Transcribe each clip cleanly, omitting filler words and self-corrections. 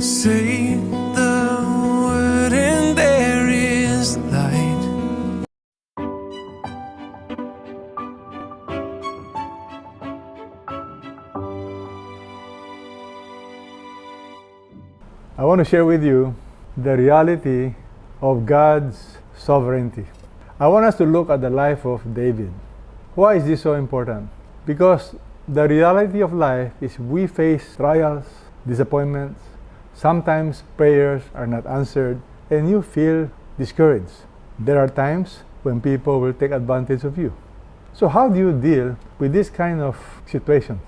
Say the word and there is light. I want to share with you the reality of God's sovereignty. I want us to look at the life of David. Why is this so important? Because the reality of life is we face trials, disappointments, sometimes prayers are not answered, and you feel discouraged. There are times when people will take advantage of you. So how do you deal with this kind of situations?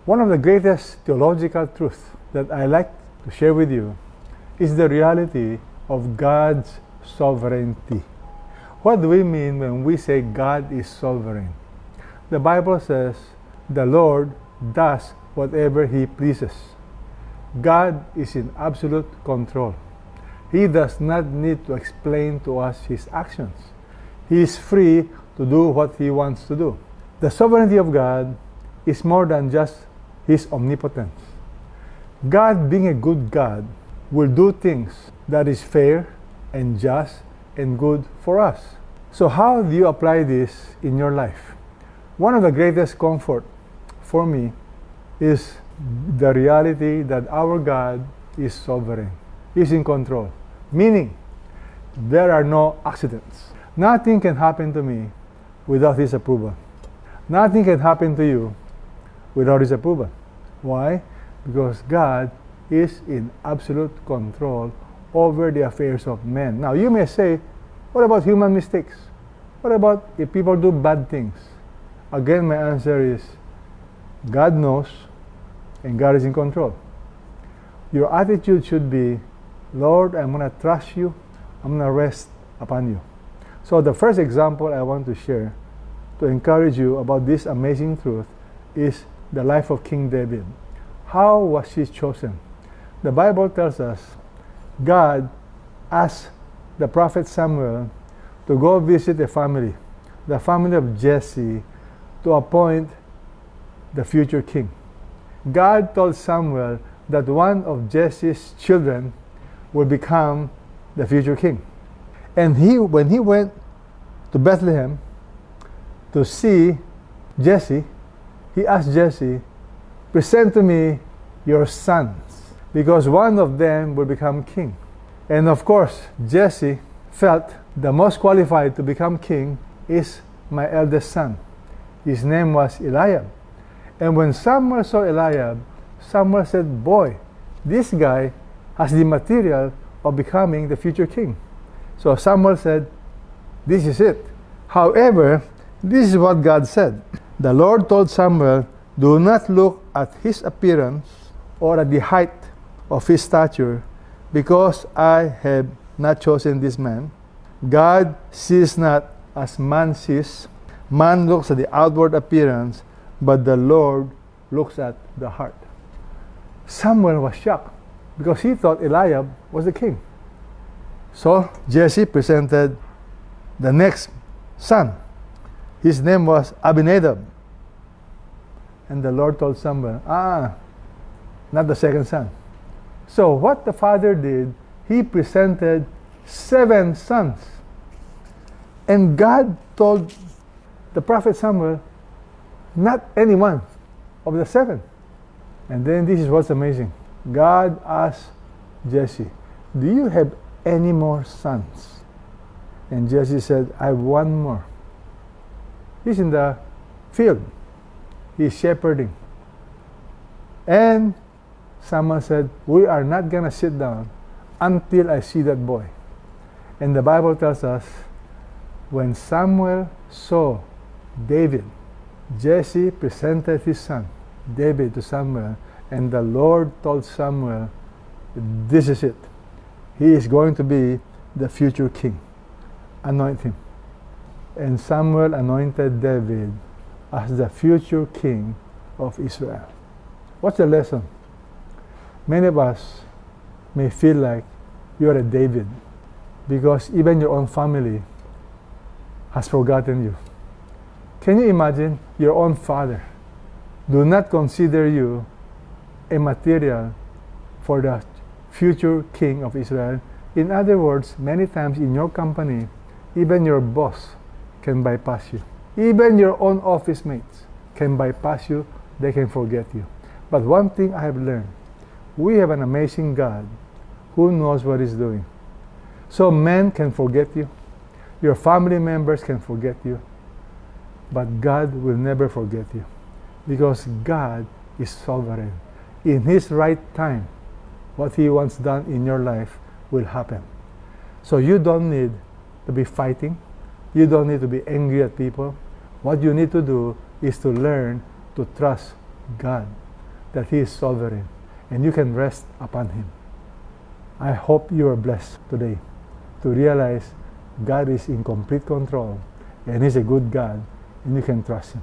One of the greatest theological truths that I like to share with you is the reality of God's sovereignty. What do we mean when we say God is sovereign? The Bible says the Lord does whatever He pleases. God is in absolute control. He does not need to explain to us His actions. He is free to do what He wants to do. The sovereignty of God is more than just His omnipotence. God, being a good God, will do things that is fair and just and good for us. So how do you apply this in your life? One of the greatest comfort for me is the reality that our God is sovereign. He's in control. Meaning, there are no accidents. Nothing can happen to me without His approval. Nothing can happen to you without His approval. Why? Because God is in absolute control over the affairs of men. Now, you may say, what about human mistakes? What about if people do bad things? Again, my answer is, God knows and God is in control. Your attitude should be, Lord, I'm going to trust you. I'm going to rest upon you. So the first example I want to share to encourage you about this amazing truth is the life of King David. How was he chosen? The Bible tells us God asked the prophet Samuel to go visit the family of Jesse, to appoint the future king. God told Samuel that one of Jesse's children will become the future king. And when he went to Bethlehem to see Jesse, he asked Jesse, present to me your sons, because one of them will become king. And of course, Jesse felt the most qualified to become king is my eldest son. His name was Eliab. And when Samuel saw Eliab, Samuel said, boy, this guy has the material of becoming the future king. So Samuel said, this is it. However, this is what God said. The Lord told Samuel, do not look at his appearance or at the height of his stature, because I have not chosen this man. God sees not as man sees. Man looks at the outward appearance, but the Lord looks at the heart. Samuel was shocked because he thought Eliab was the king. So Jesse presented the next son. His name was Abinadab. And the Lord told Samuel, not the second son. So what the father did, he presented 7 sons. And God told the prophet Samuel, not any one of the 7. And then this is what's amazing. God asked Jesse, do you have any more sons? And Jesse said, I have one more. He's in the field. He's shepherding. And Samuel said, we are not going to sit down until I see that boy. And the Bible tells us, when Samuel saw David, Jesse presented his son, David, to Samuel, and the Lord told Samuel, this is it. He is going to be the future king. Anoint him. And Samuel anointed David as the future king of Israel. What's the lesson? Many of us may feel like you're a David because even your own family has forgotten you. Can you imagine your own father do not consider you a material for the future king of Israel. In other words, many times in your company, even your boss can bypass you. Even your own office mates can bypass you. They can forget you. But one thing I have learned, we have an amazing God who knows what he's doing. So men can forget you. Your family members can forget you. But God will never forget you. Because God is sovereign. In his right time, what he wants done in your life will happen. So you don't need to be fighting. You don't need to be angry at people. What you need to do is to learn to trust God, that he is sovereign, and you can rest upon him. I hope you are blessed today to realize God is in complete control, and he's a good God, and you can trust him.